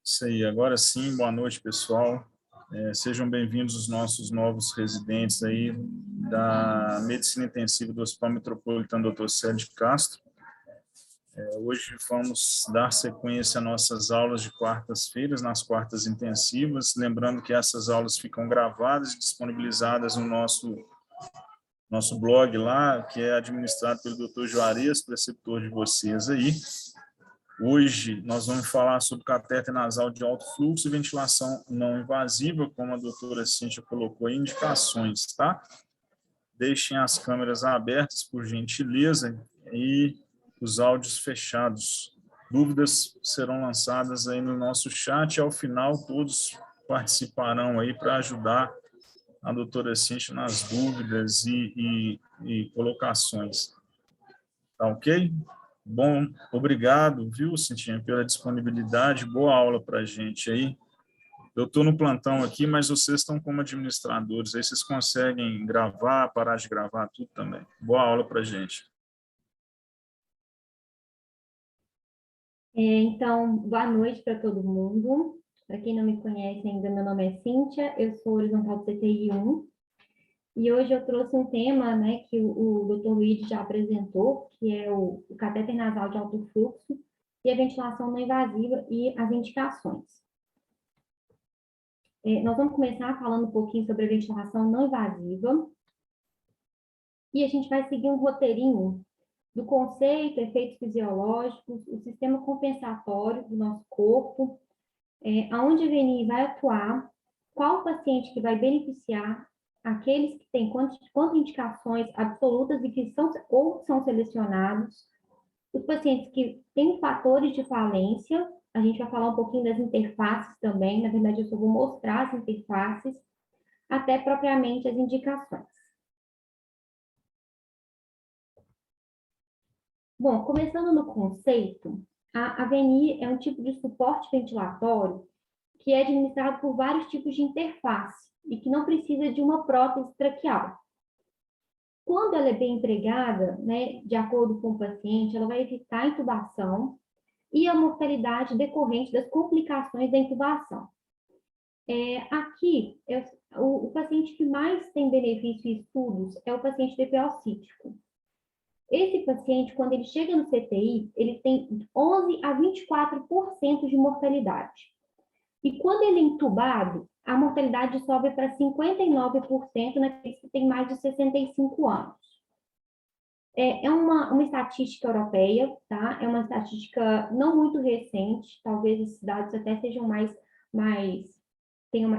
Isso aí, agora sim, boa noite, pessoal. Sejam bem-vindos os nossos novos residentes aí da Medicina Intensiva do Hospital Metropolitano Dr. Célio de Castro. Hoje vamos dar sequência às nossas aulas de quartas-feiras, nas quartas intensivas, lembrando que essas aulas ficam gravadas e disponibilizadas no nosso blog lá, que é administrado pelo Dr. Juarez, preceptor de vocês aí. Hoje nós vamos falar sobre catéter nasal de alto fluxo e ventilação não invasiva, como a doutora Cíntia colocou aí, indicações, tá? Deixem as câmeras abertas, por gentileza, e os áudios fechados. Dúvidas serão lançadas aí no nosso chat e ao final todos participarão aí para ajudar a doutora Cíntia nas dúvidas e colocações. Tá ok? Bom, obrigado, viu, Cintinha, pela disponibilidade, boa aula para a gente aí. Eu estou no plantão aqui, mas vocês estão como administradores, aí vocês conseguem gravar, parar de gravar, tudo também. Boa aula para a gente. Então, boa noite para todo mundo. Para quem não me conhece ainda, meu nome é Cíntia, eu sou horizontal do CTI 1. E hoje eu trouxe um tema, né, que o Dr. Luiz já apresentou, que é o catéter nasal de alto fluxo e a ventilação não invasiva e as indicações. Nós vamos começar falando um pouquinho sobre a ventilação não invasiva e a gente vai seguir um roteirinho do conceito, efeitos fisiológicos, o sistema compensatório do nosso corpo, aonde a VNI vai atuar, qual paciente que vai beneficiar, aqueles que têm contraindicações absolutas e que são selecionados, os pacientes que têm fatores de falência, a gente vai falar um pouquinho das interfaces também, na verdade eu só vou mostrar as interfaces, até propriamente as indicações. Bom, começando no conceito, a VNI é um tipo de suporte ventilatório que é administrado por vários tipos de interface e que não precisa de uma prótese traqueal. Quando ela é bem empregada, né, de acordo com o paciente, ela vai evitar a intubação e a mortalidade decorrente das complicações da intubação. Aqui, o paciente que mais tem benefício em estudos é o paciente DPO cítico. Esse paciente, quando ele chega no CTI, ele tem 11 a 24% de mortalidade. E quando ele é intubado, a mortalidade sobe para 59% naqueles que têm mais de 65 anos. É uma estatística europeia, tá? É uma estatística não muito recente, talvez esses dados até sejam tenham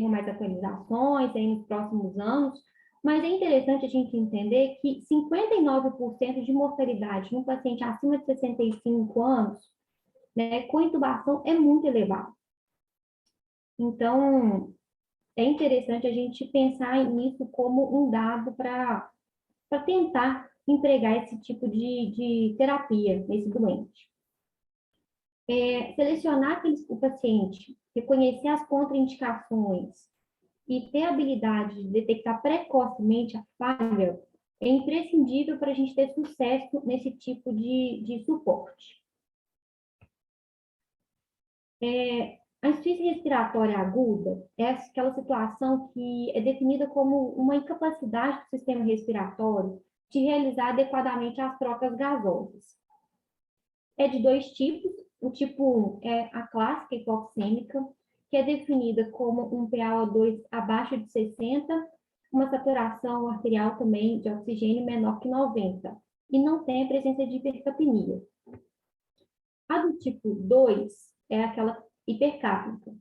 mais atualizações aí nos próximos anos, mas é interessante a gente entender que 59% de mortalidade num paciente acima de 65 anos, né, com intubação é muito elevado. Então, é interessante a gente pensar nisso como um dado para tentar empregar esse tipo de terapia nesse doente. Selecionar o paciente, reconhecer as contraindicações e ter a habilidade de detectar precocemente a falha é imprescindível para a gente ter sucesso nesse tipo de suporte. A insuficiência respiratória aguda é aquela situação que é definida como uma incapacidade do sistema respiratório de realizar adequadamente as trocas gasosas. É de dois tipos. O tipo 1 é a clássica hipoxêmica, que é definida como um PaO2 abaixo de 60, uma saturação arterial também de oxigênio menor que 90, e não tem a presença de hipercapnia. A do tipo 2 é aquela hipercápnica.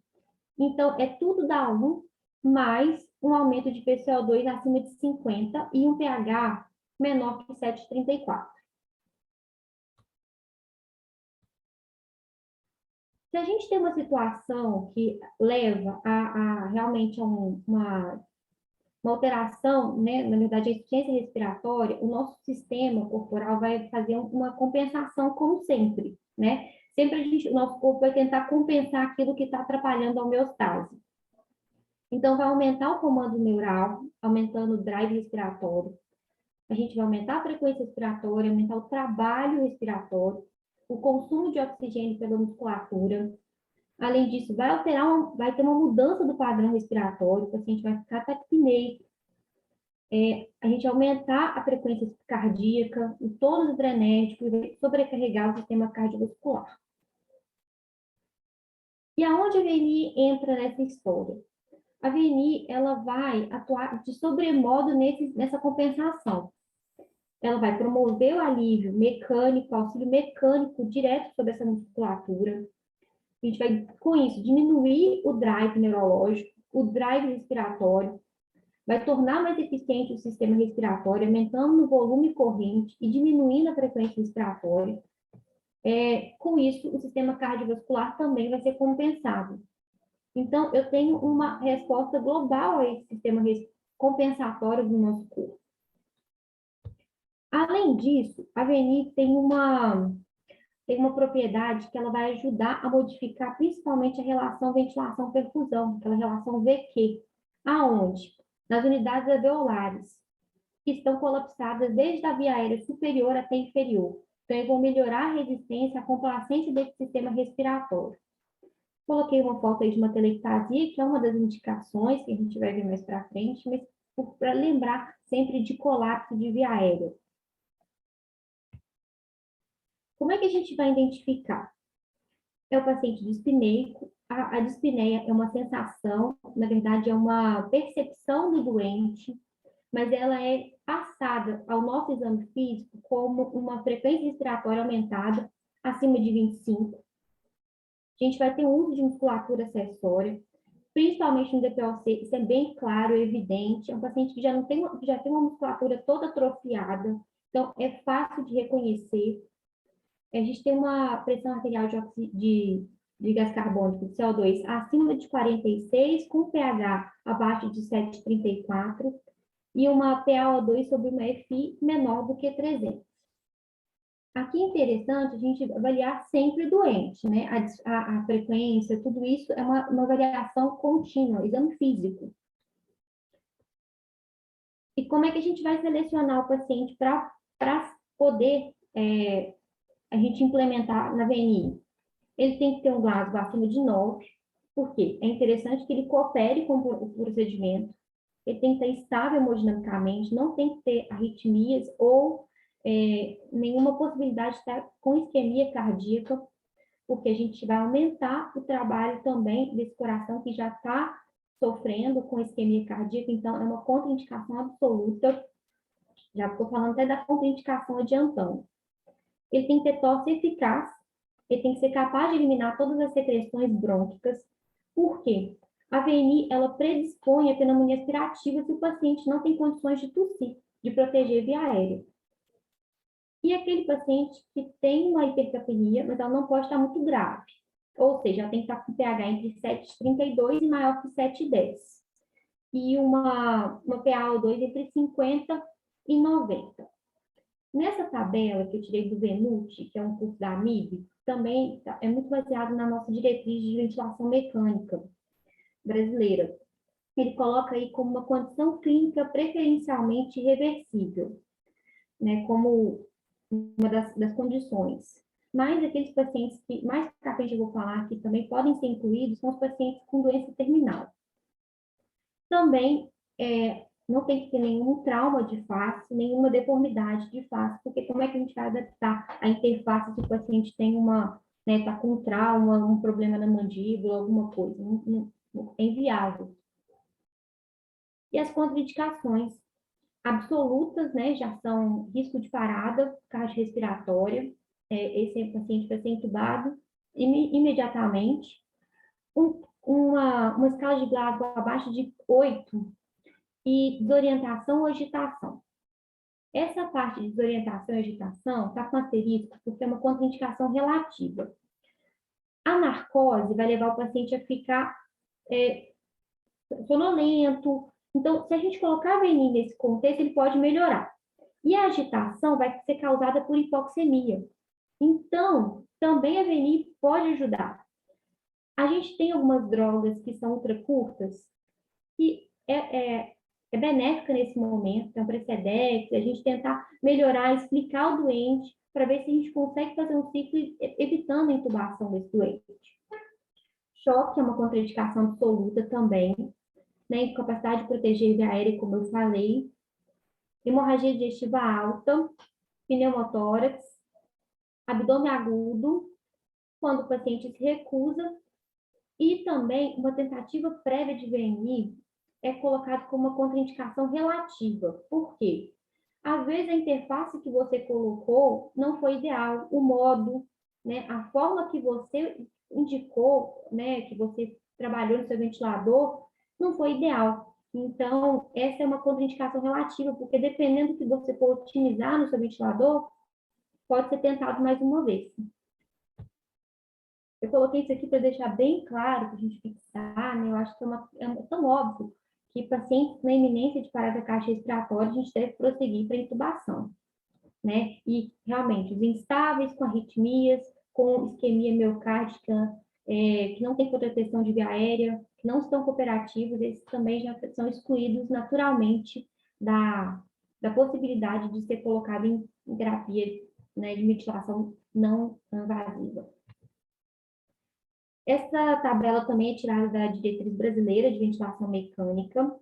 Então, é tudo da 1, mais um aumento de PCO2 acima de 50 e um pH menor que 7,34. Se a gente tem uma situação que leva realmente a uma alteração, né, na verdade, a insuficiência respiratória, o nosso sistema corporal vai fazer uma compensação, como sempre, né? Sempre o nosso corpo vai tentar compensar aquilo que está atrapalhando a homeostase. Então, vai aumentar o comando neural, aumentando o drive respiratório. A gente vai aumentar a frequência respiratória, aumentar o trabalho respiratório, o consumo de oxigênio pela musculatura. Além disso, vai ter uma mudança do padrão respiratório, o paciente vai ficar taquipneico, a gente aumentar a frequência cardíaca, o tônus adrenérgico e vai sobrecarregar o sistema cardiovascular. E aonde a VNI entra nessa história? A VNI, ela vai atuar de sobremodo nessa compensação. Ela vai promover o alívio mecânico, auxílio mecânico direto sobre essa musculatura. A gente vai, com isso, diminuir o drive neurológico, o drive respiratório, vai tornar mais eficiente o sistema respiratório, aumentando o volume corrente e diminuindo a frequência respiratória. Com isso, o sistema cardiovascular também vai ser compensado. Então, eu tenho uma resposta global a esse sistema compensatório do nosso corpo. Além disso, a VNI tem uma propriedade que ela vai ajudar a modificar principalmente a relação ventilação-perfusão, aquela relação VQ. Aonde? Nas unidades alveolares, que estão colapsadas desde a via aérea superior até inferior. Então, eu vou melhorar a resistência, a complacência desse sistema respiratório. Coloquei uma foto aí de uma telectasia, que é uma das indicações que a gente vai ver mais para frente, mas para lembrar sempre de colapso de via aérea. Como é que a gente vai identificar? É o paciente dispneico. A dispneia é uma sensação, na verdade é uma percepção do doente, mas ela é passada ao nosso exame físico como uma frequência respiratória aumentada acima de 25. A gente vai ter um uso de musculatura acessória, principalmente no DPOC, isso é bem claro, é um paciente que já tem uma musculatura toda atrofiada, então é fácil de reconhecer. A gente tem uma pressão arterial de gás carbônico, de CO2, acima de 46, com pH abaixo de 7,34 e uma PaO2 sobre uma FI menor do que 300. Aqui é interessante a gente avaliar sempre o doente, né? A frequência, tudo isso é uma variação contínua, exame físico. E como é que a gente vai selecionar o paciente para poder a gente implementar na VNI? Ele tem que ter um Glasgow acima de 9, porque é interessante que ele coopere com o procedimento, ele tem que estar estável hemodinamicamente, não tem que ter arritmias ou nenhuma possibilidade de estar com isquemia cardíaca, porque a gente vai aumentar o trabalho também desse coração que já está sofrendo com isquemia cardíaca, então é uma contraindicação absoluta, já estou falando até da contraindicação adiantando. Ele tem que ter tosse eficaz, ele tem que ser capaz de eliminar todas as secreções brônquicas. Por quê? A VNI, ela predispõe a pneumonia aspirativa se o paciente não tem condições de tossir, de proteger via aérea. E aquele paciente que tem uma hipercapnia, mas ela não pode estar muito grave. Ou seja, ela tem que estar com pH entre 7,32 e maior que 7,10. E uma PaO2 entre 50 e 90. Nessa tabela que eu tirei do VENUT, que é um curso da AMIB, também é muito baseado na nossa diretriz de ventilação mecânica brasileira. Ele coloca aí como uma condição clínica preferencialmente reversível, né, como uma das condições. Mas aqueles pacientes que, mais para frente eu vou falar, que também podem ser incluídos, são os pacientes com doença terminal. Também não tem que ter nenhum trauma de face, nenhuma deformidade de face, porque como é que a gente vai adaptar a interface se o paciente tem está com um trauma, um problema na mandíbula, alguma coisa? Não é inviável. E as contraindicações absolutas, né, já são risco de parada cardiorrespiratória, esse paciente vai ser entubado imediatamente, uma escala de Glasgow abaixo de 8 e desorientação ou agitação. Essa parte de desorientação e agitação está com asterisco porque é uma contraindicação relativa. A narcose vai levar o paciente a ficar sonolento. Então, se a gente colocar a VNI nesse contexto, ele pode melhorar. E a agitação vai ser causada por hipoxemia. Então, também a VNI pode ajudar. A gente tem algumas drogas que são ultracurtas, que é benéfica nesse momento, então, Precedex, a gente tentar melhorar, explicar o doente, para ver se a gente consegue fazer um ciclo evitando a intubação desse doente. Choque é uma contraindicação absoluta também, né? Incapacidade de proteger via aérea, como eu falei. Hemorragia digestiva alta, pneumotórax, abdômen agudo, quando o paciente se recusa, e também uma tentativa prévia de VNI é colocado como uma contraindicação relativa. Por quê? Às vezes a interface que você colocou não foi ideal, o modo, né, a forma que você indicou, né, que você trabalhou no seu ventilador, não foi ideal. Então, essa é uma contraindicação relativa, porque dependendo do que você for otimizar no seu ventilador, pode ser tentado mais uma vez. Eu coloquei isso aqui para deixar bem claro, para a gente fixar, né? Eu acho que é tão óbvio que pacientes na iminência de parada cardiorrespiratória, a gente deve prosseguir para intubação, né? E, realmente, os instáveis com arritmias, com isquemia miocárdica, que não tem proteção de via aérea, que não estão cooperativos, esses também já são excluídos naturalmente da possibilidade de ser colocado em terapia, né, de ventilação não invasiva. Essa tabela também é tirada da diretriz brasileira de ventilação mecânica.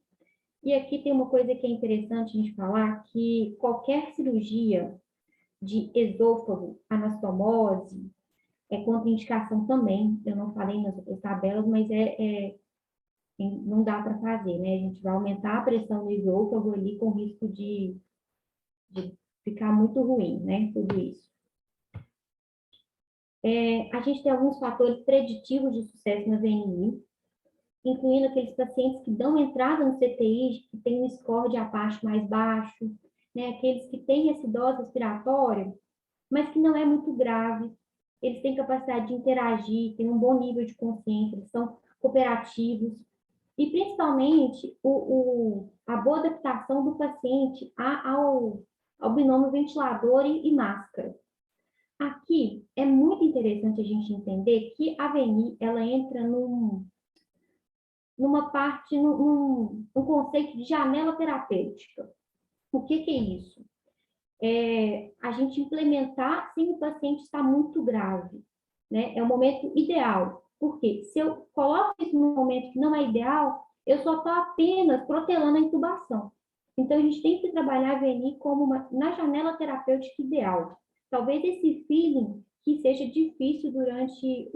E aqui tem uma coisa que é interessante a gente falar, que qualquer cirurgia de esôfago, anastomose, é contraindicação também. Eu não falei nas outras tabelas, mas não dá para fazer, né? A gente vai aumentar a pressão no esôfago ali com risco de ficar muito ruim, né? Tudo isso. A gente tem alguns fatores preditivos de sucesso na VNI, incluindo aqueles pacientes que dão entrada no CTI, que tem um score de Apache mais baixo, né? Aqueles que têm acidose respiratória, mas que não é muito grave, eles têm capacidade de interagir, têm um bom nível de consciência, eles são cooperativos, e principalmente a boa adaptação do paciente ao binômio ventilador e máscara. Aqui é muito interessante a gente entender que a VNI, ela entra numa parte, num conceito de janela terapêutica. O que é isso? A gente implementar sem o paciente estar muito grave, né? É o momento ideal. Porque se eu coloco isso num momento que não é ideal, eu só estou apenas protelando a intubação. Então, a gente tem que trabalhar a VNI como na janela terapêutica ideal. Talvez esse feeling que seja difícil durante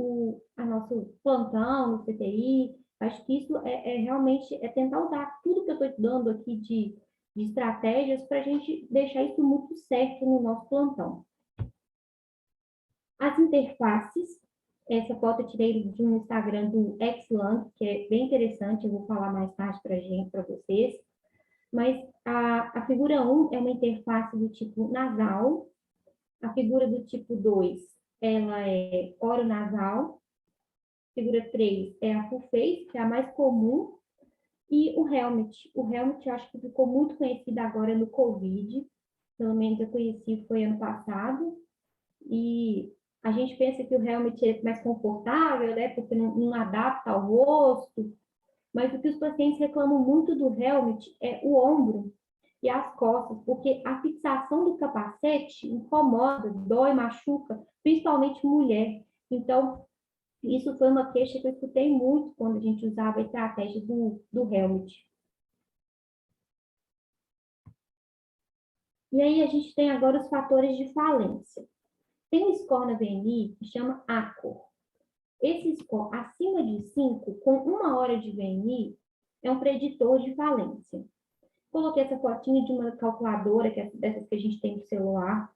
a nosso plantão, no CTI, acho que isso realmente tentar usar tudo que eu estou dando aqui de estratégias para a gente deixar isso muito certo no nosso plantão. As interfaces, essa foto eu tirei de um Instagram do Xlang, que é bem interessante, eu vou falar mais tarde para vocês. Mas a figura 1 é uma interface do tipo nasal, a figura do tipo 2, ela é oronasal, a figura 3 é a full face, que é a mais comum, e o helmet. O helmet eu acho que ficou muito conhecido agora no Covid, pelo menos eu conheci foi ano passado, e a gente pensa que o helmet é mais confortável, né, porque não adapta ao rosto, mas o que os pacientes reclamam muito do helmet é o ombro e as costas, porque a fixação do capacete incomoda, dói, machuca, principalmente mulher. Então, isso foi uma queixa que eu escutei muito quando a gente usava a estratégia do helmet. E aí a gente tem agora os fatores de falência. Tem um score na VNI que chama ACOR. Esse score acima de 5, com 1 hora de VNI, é um preditor de falência. Coloquei essa fotinha de uma calculadora, que é dessas que a gente tem no celular.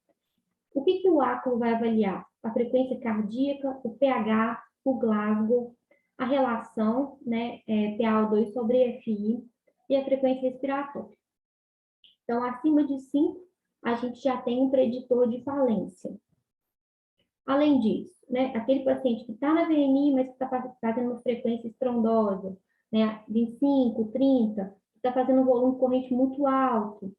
O que o ACOR vai avaliar? A frequência cardíaca, o pH, o Glasgow, a relação, né, PaO2 sobre FI e a frequência respiratória. Então, acima de 5, a gente já tem um preditor de falência. Além disso, né, aquele paciente que está na VNI, mas que está fazendo uma frequência estrondosa, né, 25, 30, está fazendo um volume de corrente muito alto.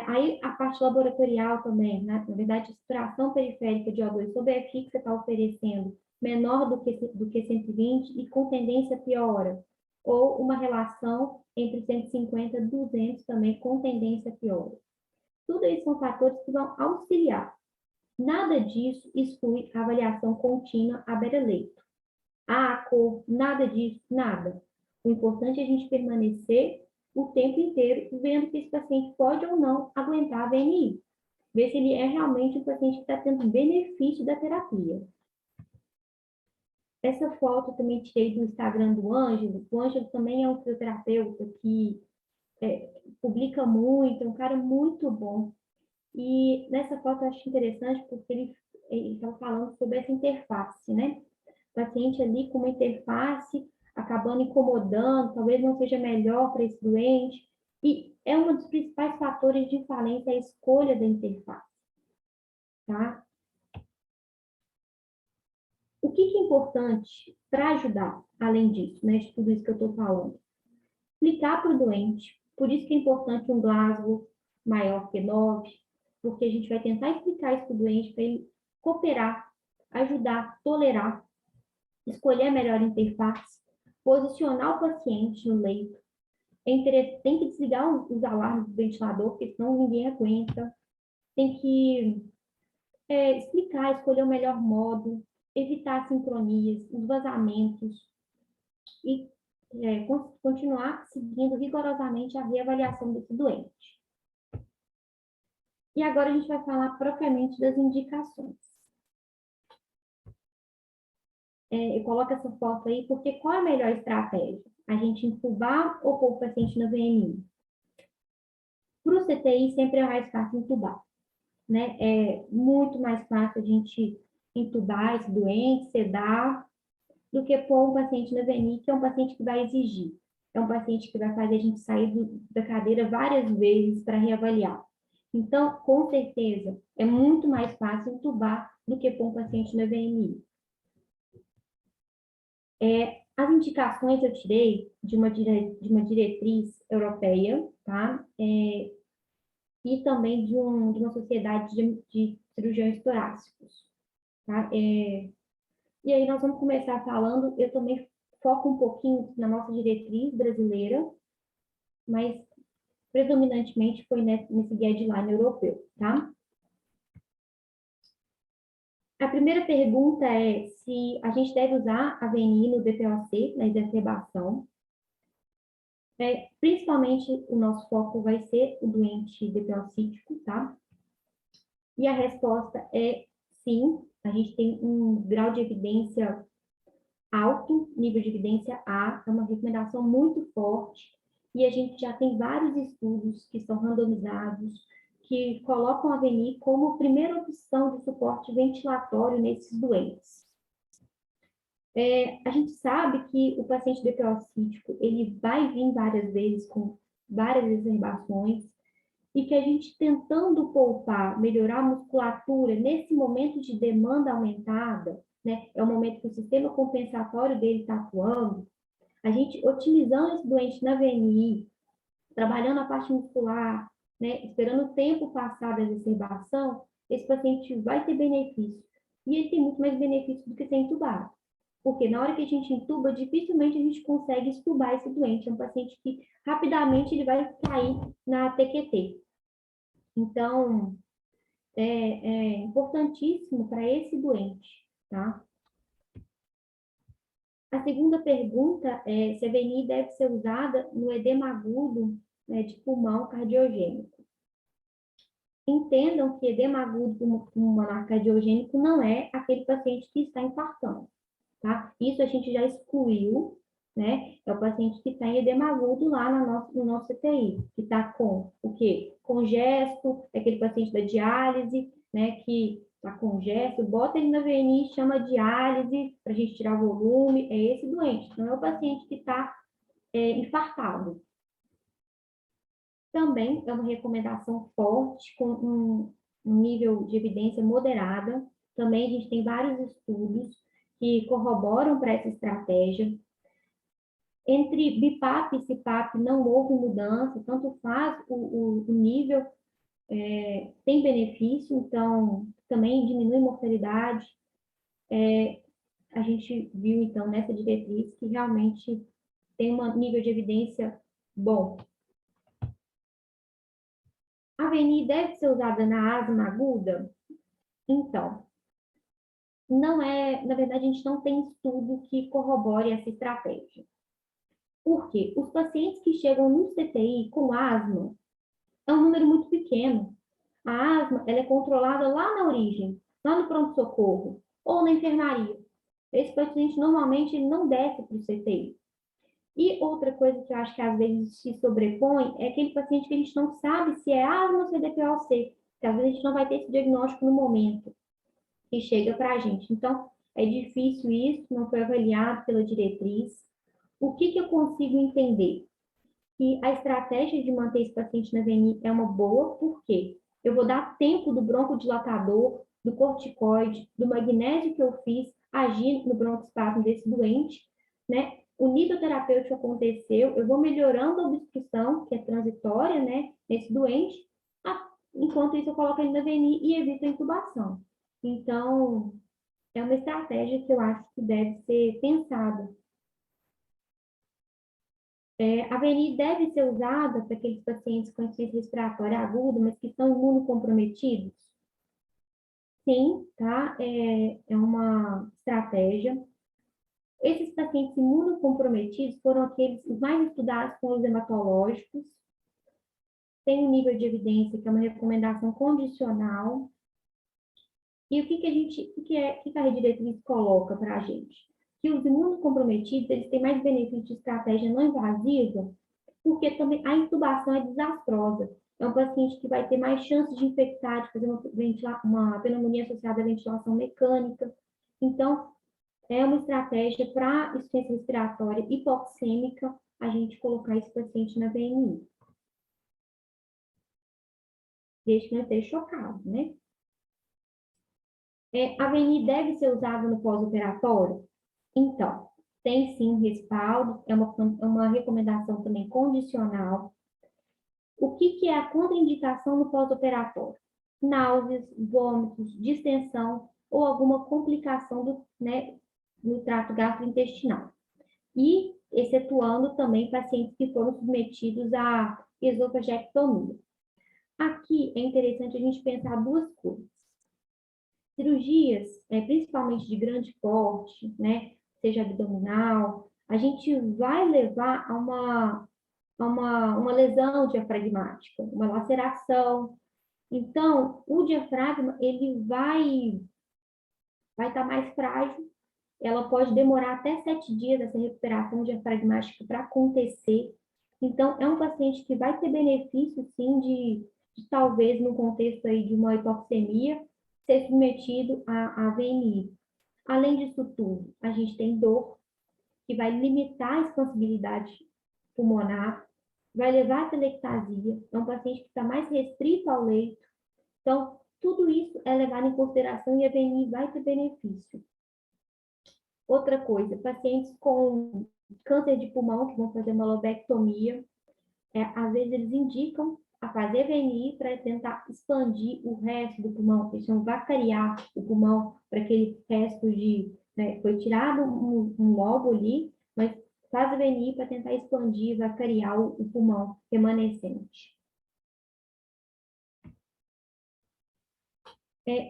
Aí a parte laboratorial também, né? Na verdade, a saturação periférica de O2 sobre FI que você está oferecendo menor do que 120 e com tendência piora, ou uma relação entre 150 e 200 também com tendência piora. Tudo isso são fatores que vão auxiliar. Nada disso exclui a avaliação contínua à beira-leito. a cor, nada disso, nada. O importante é a gente permanecer o tempo inteiro vendo se esse paciente pode ou não aguentar a VNI. Ver se ele é realmente um paciente que está tendo benefício da terapia. Essa foto eu também tirei do Instagram do Ângelo. O Ângelo também é um fisioterapeuta que publica muito, é um cara muito bom. E nessa foto eu acho interessante porque ele estava falando sobre essa interface, né? O paciente ali com uma interface acabando incomodando, talvez não seja melhor para esse doente. E é um dos principais fatores de falência a escolha da interface, tá? O que é importante para ajudar, além disso, né, de tudo isso que eu estou falando? Explicar para o doente, por isso que é importante um Glasgow maior que 9, porque a gente vai tentar explicar isso para o doente, para ele cooperar, ajudar, tolerar, escolher a melhor interface, posicionar o paciente no leito. Tem que desligar os alarmes do ventilador, porque senão ninguém aguenta. Tem que explicar, escolher o melhor modo, evitar sincronias, os vazamentos e continuar seguindo rigorosamente a reavaliação desse doente. E agora a gente vai falar propriamente das indicações. Eu coloco essa foto aí porque qual é a melhor estratégia? A gente intubar ou pôr o paciente na VNI? Para o CTI sempre é mais fácil intubar, né? É muito mais fácil a gente intubar esse doente, sedar, do que pôr um paciente na VNI, que é um paciente que vai exigir. É um paciente que vai fazer a gente sair da cadeira várias vezes para reavaliar. Então, com certeza, é muito mais fácil intubar do que pôr um paciente na VNI. As indicações eu tirei de uma diretriz europeia, tá? E também de uma sociedade de cirurgiões torácicos, tá? E aí nós vamos começar falando, eu também foco um pouquinho na nossa diretriz brasileira, mas predominantemente foi nesse guideline europeu, tá? A primeira pergunta é se a gente deve usar a VNI no DPOC, na exacerbação. Principalmente o nosso foco vai ser o doente DPOcítico, tá? E a resposta é sim, a gente tem um grau de evidência alto, nível de evidência A, é uma recomendação muito forte, e a gente já tem vários estudos que são randomizados, que colocam a VNI como primeira opção de suporte ventilatório nesses doentes. A gente sabe que o paciente DPOcítico, ele vai vir várias vezes com várias exacerbações, e que a gente tentando poupar, melhorar a musculatura nesse momento de demanda aumentada, né, é o momento que o sistema compensatório dele está atuando, a gente otimizando esse doente na VNI, trabalhando a parte muscular, né, esperando o tempo passar da exacerbação, esse paciente vai ter benefício. E ele tem muito mais benefício do que ser entubado. Porque na hora que a gente entuba, dificilmente a gente consegue extubar esse doente. É um paciente que rapidamente ele vai cair na TQT. Então, é importantíssimo para esse doente, tá? A segunda pergunta é se a VNI deve ser usada no edema agudo, né, de pulmão cardiogênico. Entendam que edema agudo pulmonar cardiogênico não é aquele paciente que está infartando, tá? Isso a gente já excluiu, né? É o paciente que está em edema agudo lá no nosso CTI, que está com o quê? Congesto, é aquele paciente da diálise, né? Que está congesto, bota ele na VNI, chama diálise para a gente tirar o volume, é esse doente, não é o paciente que está infartado. Também é uma recomendação forte, com um nível de evidência moderada. Também a gente tem vários estudos que corroboram para essa estratégia. Entre BIPAP e CPAP não houve mudança, tanto faz o nível, tem benefício, então também diminui mortalidade. A gente viu, então, nessa diretriz que realmente tem um nível de evidência bom. A VNI deve ser usada na asma aguda? Então, não é, na verdade, a gente não tem estudo que corrobore essa estratégia. Por quê? Os pacientes que chegam no CTI com asma é um número muito pequeno. A asma, ela é controlada lá na origem, lá no pronto-socorro ou na enfermaria. Esse paciente normalmente não desce para o CTI. E outra coisa que eu acho que às vezes se sobrepõe é aquele paciente que a gente não sabe se é asma ou se é DPOC, que às vezes a gente não vai ter esse diagnóstico no momento que chega para a gente. Então, é difícil isso, não foi avaliado pela diretriz. O que eu consigo entender? Que a estratégia de manter esse paciente na VNI é uma boa, porque eu vou dar tempo do broncodilatador, do corticoide, do magnésio que eu fiz agir no broncoespasmo desse doente, né? O nível terapêutico aconteceu, eu vou melhorando a obstrução, que é transitória, né, nesse doente, enquanto isso eu coloco ele na VNI e evito a intubação. Então, é uma estratégia que eu acho que deve ser pensada. A VNI deve ser usada para aqueles pacientes com insuficiência respiratória aguda, mas que estão imunocomprometidos? Sim, tá? É uma estratégia. Esses pacientes imunocomprometidos foram aqueles mais estudados com os hematológicos. Tem um nível de evidência que é uma recomendação condicional. E o que a rede diretriz coloca para a gente? Que os imunocomprometidos, eles têm mais benefício de estratégia não invasiva, porque também a intubação é desastrosa. É um paciente que vai ter mais chances de infectar, de fazer uma pneumonia associada à ventilação mecânica. Então, é uma estratégia para insuficiência respiratória hipoxêmica, a gente colocar esse paciente na VNI. Desde que não esteja chocado, né? A VNI deve ser usada no pós-operatório? Então, tem sim respaldo, é uma recomendação também condicional. O que é a contraindicação no pós-operatório? Náuseas, vômitos, distensão ou alguma complicação no trato gastrointestinal. E excetuando também pacientes que foram submetidos à esofagectomia. Aqui é interessante a gente pensar duas coisas. Cirurgias, principalmente de grande porte, né, seja abdominal, a gente vai levar a uma lesão diafragmática, uma laceração. Então, o diafragma, ele vai estar mais frágil, ela pode demorar até 7 dias essa recuperação diafragmática para acontecer. Então, é um paciente que vai ter benefício, sim, de talvez, no contexto aí de uma hipoxemia, ser submetido à VNI. Além disso tudo, a gente tem dor, que vai limitar a expansibilidade pulmonar, vai levar a telectasia, é um paciente que está mais restrito ao leito. Então, tudo isso é levado em consideração e a VNI vai ter benefício. Outra coisa, pacientes com câncer de pulmão, que vão fazer uma lobectomia, às vezes eles indicam a fazer VNI para tentar expandir o resto do pulmão, eles chamam vacariar o pulmão para aquele resto né, foi tirado um lobo ali, mas faz a VNI para tentar expandir, vacariar o pulmão remanescente.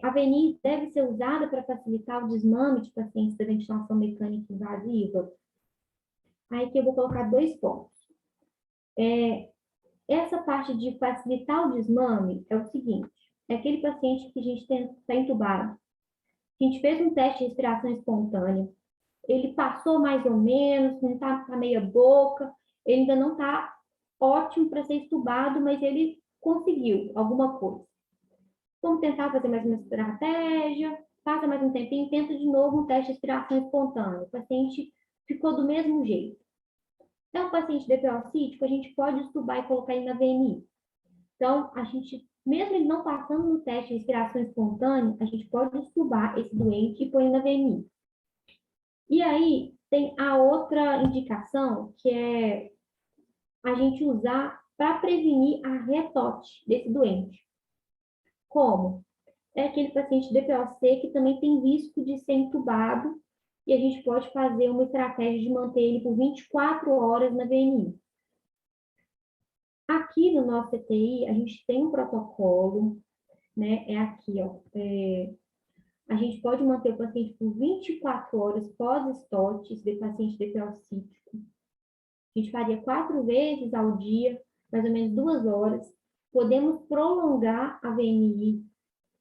A VNI deve ser usada para facilitar o desmame de pacientes da ventilação mecânica invasiva. Aí que eu vou colocar 2 pontos. Essa parte de facilitar o desmame é o seguinte, é aquele paciente que a gente está entubado, a gente fez um teste de respiração espontânea, ele passou mais ou menos, não está com a meia boca, ele ainda não está ótimo para ser entubado, mas ele conseguiu alguma coisa. Vamos tentar fazer mais uma estratégia, passa mais um tempinho, tenta de novo um teste de respiração espontânea. O paciente ficou do mesmo jeito. É um paciente DPO-cítico, a gente pode estubar e colocar ele na VNI. Então, a gente, mesmo ele não passando no teste de respiração espontânea, a gente pode estubar esse doente e pôr ele na VNI. E aí, tem a outra indicação, que é a gente usar para prevenir a retote desse doente. Como? É aquele paciente DPOC que também tem risco de ser entubado e a gente pode fazer uma estratégia de manter ele por 24 horas na VNI. Aqui no nosso CTI, a gente tem um protocolo, né? É aqui, ó. A gente pode manter o paciente por 24 horas pós-STOT, de paciente DPO cítico. A gente faria 4 vezes ao dia, mais ou menos 2 horas. Podemos prolongar a VNI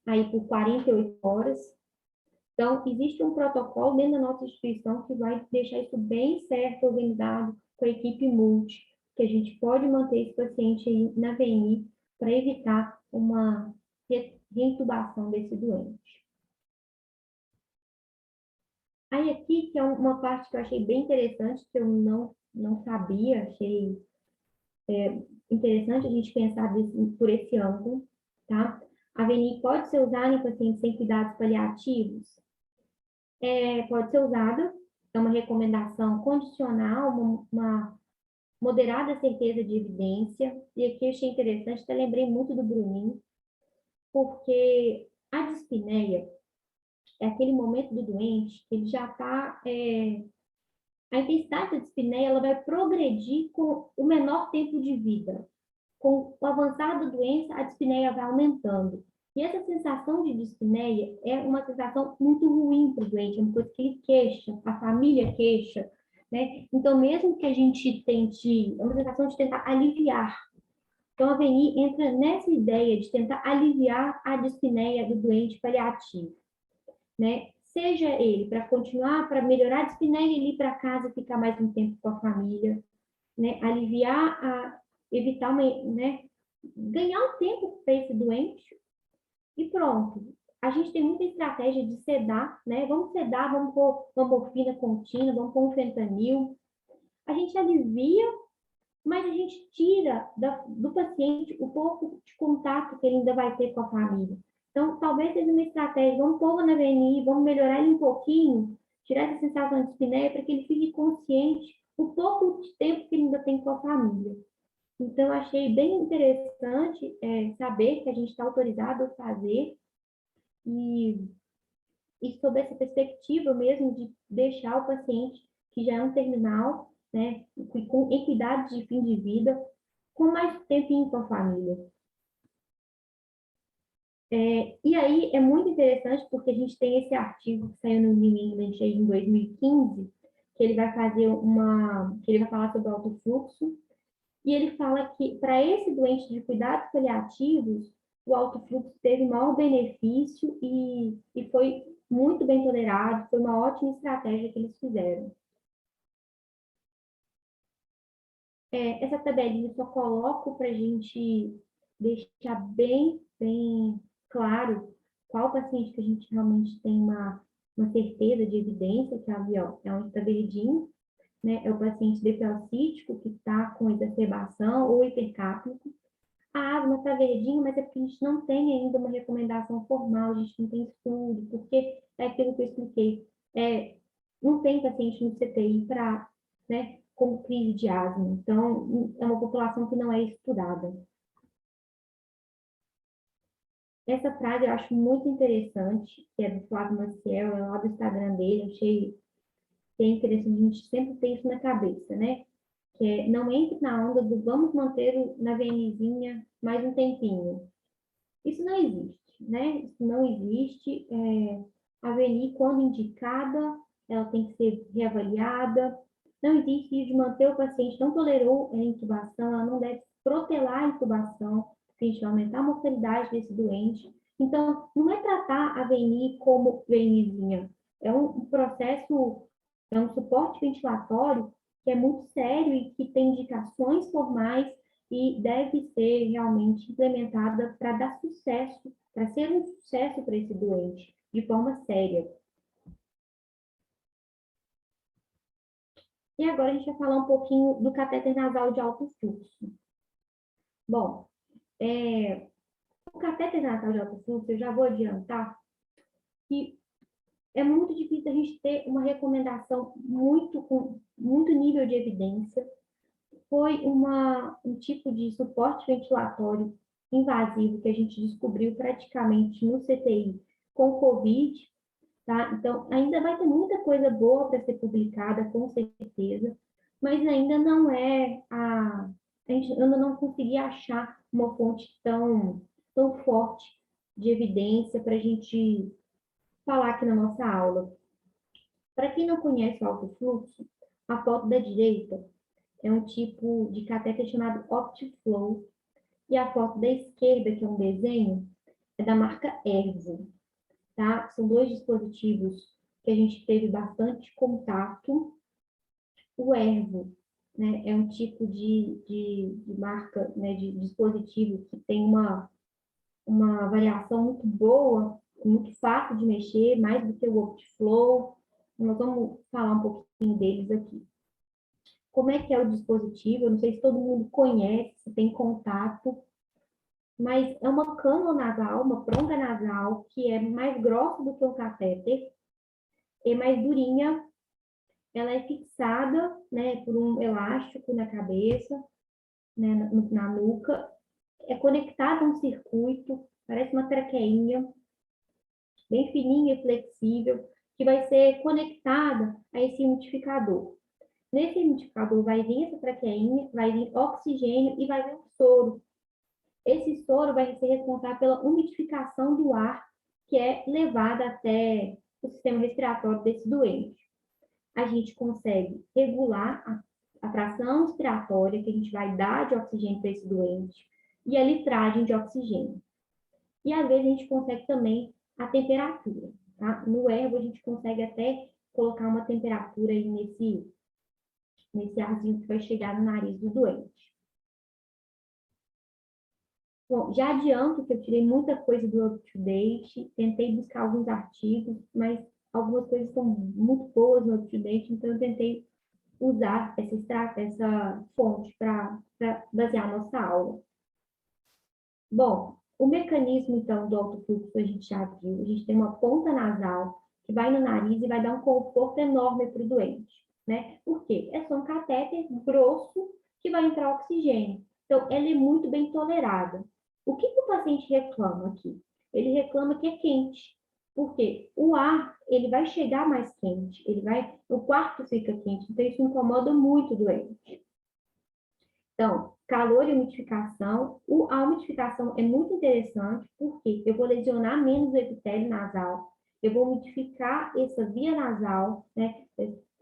aí por 48 horas. Então, existe um protocolo dentro da nossa instituição que vai deixar isso bem certo, organizado, com a equipe multi, que a gente pode manter esse paciente aí na VNI para evitar uma reintubação desse doente. Aí aqui, que é uma parte que eu achei bem interessante, que eu não sabia, achei interessante a gente pensar por esse ângulo, tá? A VNI pode ser usada em pacientes sem cuidados paliativos? Pode ser usada, é uma recomendação condicional, uma moderada certeza de evidência, e aqui eu achei interessante, até lembrei muito do Bruninho, porque a dispneia é aquele momento do doente que ele já está... a intensidade da dispneia ela vai progredir com o menor tempo de vida. Com o avançar da doença, a dispneia vai aumentando. E essa sensação de dispneia é uma sensação muito ruim para o doente, é uma coisa que ele queixa, a família queixa, né? Então, mesmo que a gente tente, é uma sensação de tentar aliviar. Então, a VNI entra nessa ideia de tentar aliviar a dispneia do doente paliativo, né? Seja ele para continuar, para melhorar a dispneia e ir para casa e ficar mais um tempo com a família, né? Aliviar, evitar né? Ganhar um tempo para esse doente e pronto. A gente tem muita estratégia de sedar, né? Vamos sedar, vamos pôr uma morfina contínua, vamos pôr um fentanil. A gente alivia, mas a gente tira do paciente o pouco de contato que ele ainda vai ter com a família. Então, talvez seja uma estratégia, vamos pôr na VNI, vamos melhorar ele um pouquinho, tirar essa sensação de dispneia para que ele fique consciente o pouco de tempo que ele ainda tem com a família. Então, eu achei bem interessante saber que a gente está autorizado a fazer e sob essa perspectiva mesmo de deixar o paciente que já é um terminal, né, com equidade de fim de vida, com mais tempinho com a família. E aí é muito interessante porque a gente tem esse artigo que saiu no New England em 2015, que ele vai falar sobre o alto fluxo, e ele fala que para esse doente de cuidados paliativos, o alto fluxo teve maior benefício e foi muito bem tolerado, foi uma ótima estratégia que eles fizeram. Essa tabelinha eu só coloco para a gente deixar bem claro qual paciente que a gente realmente tem uma certeza de evidência, que ali ó, é um verdinho, né? É o paciente DPO-cítico que está com exacerbação ou hipercápnico. A árvore está verdinha, mas é porque a gente não tem ainda uma recomendação formal, a gente não tem estudo, porque é aquilo que eu expliquei. Não tem paciente no CTI para, né, com crise de asma. Então, é uma população que não é estudada. Essa frase eu acho muito interessante, que é do Flávio Maciel, é lá do Instagram dele, achei que é interessante a gente sempre ter isso na cabeça, né? Que não entre na onda do vamos manter na VNzinha mais um tempinho. Isso não existe, né? Isso não existe. A VNI, quando indicada, ela tem que ser reavaliada. Não existe isso de manter o paciente, não tolerou a intubação, ela não deve protelar a intubação, porque a gente vai aumentar a mortalidade desse doente. Então, não é tratar a VNI como VNizinha. É um processo, é um suporte ventilatório que é muito sério e que tem indicações formais e deve ser realmente implementada para dar sucesso, para ser um sucesso para esse doente, de forma séria. E agora a gente vai falar um pouquinho do catéter nasal de alto fluxo. Bom, o catéter nasal de alto fluxo, eu já vou adiantar que é muito difícil a gente ter uma recomendação com muito nível de evidência. Foi um tipo de suporte ventilatório invasivo que a gente descobriu praticamente no CTI com COVID, tá? Então, ainda vai ter muita coisa boa para ser publicada, com certeza, mas ainda não a gente ainda não conseguia achar uma fonte tão forte de evidência para a gente falar aqui na nossa aula. Para quem não conhece o alto fluxo, a foto da direita é um tipo de catéter chamado OptiFlow, e a foto da esquerda, que é um desenho, é da marca Ervo, tá? São dois dispositivos que a gente teve bastante contato. O Ervo, né, é um tipo de marca, né, de dispositivo que tem uma variação muito boa, muito fácil de mexer, mais do que o OptiFlow. Nós vamos falar um pouquinho deles aqui. Como é que é o dispositivo? Eu não sei se todo mundo conhece, se tem contato, mas é uma cânula nasal, uma pronga nasal, que é mais grossa do que um catéter, é mais durinha, ela é fixada, né, por um elástico na cabeça, né, na nuca, é conectada a um circuito, parece uma traqueinha, bem fininha e flexível, que vai ser conectada a esse umidificador. Nesse umidificador vai vir essa traqueinha, vai vir oxigênio e vai vir um soro. Esse soro vai ser responsável pela umidificação do ar que é levado até o sistema respiratório desse doente. A gente consegue regular a fração respiratória que a gente vai dar de oxigênio para esse doente e a litragem de oxigênio. E às vezes a gente consegue também a temperatura, tá? No ergo a gente consegue até colocar uma temperatura aí nesse arzinho que vai chegar no nariz do doente. Bom, já adianto que eu tirei muita coisa do UpToDate, tentei buscar alguns artigos, mas algumas coisas são muito boas no UpToDate, então eu tentei usar essa fonte para basear a nossa aula. Bom, o mecanismo, então, do alto fluxo a gente já viu. A gente tem uma ponta nasal que vai no nariz e vai dar um conforto enorme para o doente, né? Por quê? É só um catéter grosso que vai entrar oxigênio. Então, ela é muito bem tolerada. O que o paciente reclama aqui? Ele reclama que é quente. Porque o ar, ele vai chegar mais quente, o quarto fica quente, então isso incomoda muito o doente. Então, calor e umidificação. A umidificação é muito interessante porque eu vou lesionar menos o epitélio nasal, eu vou umidificar essa via nasal, né?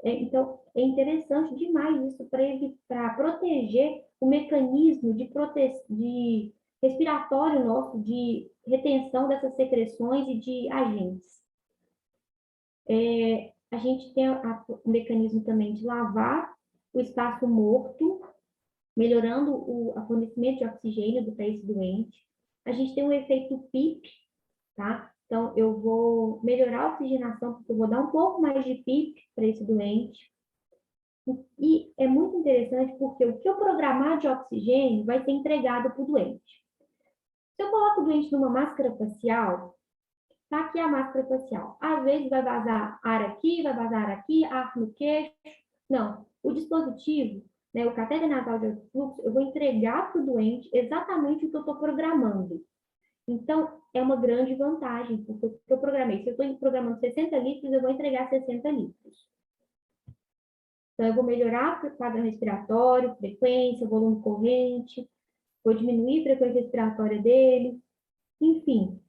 Então, é interessante demais isso para proteger o mecanismo de respiratório nosso, de retenção dessas secreções e de agentes. A gente tem o mecanismo também de lavar o espaço morto, melhorando o fornecimento de oxigênio para esse doente. A gente tem um efeito PIP, tá? Então, eu vou melhorar a oxigenação, porque eu vou dar um pouco mais de PIP para esse doente. E é muito interessante porque o que eu programar de oxigênio vai ser entregado para o doente. Se eu coloco o doente numa máscara facial, tá aqui a máscara facial. Às vezes vai vazar ar aqui, vai vazar aqui, ar no queixo. Não, o dispositivo, né, o catéter nasal de alto fluxo, eu vou entregar para o doente exatamente o que eu estou programando. Então, é uma grande vantagem, porque o que eu programei, se eu estou programando 60 litros, eu vou entregar 60 litros. Então, eu vou melhorar o padrão respiratório, frequência, volume corrente, vou diminuir a frequência respiratória dele, enfim.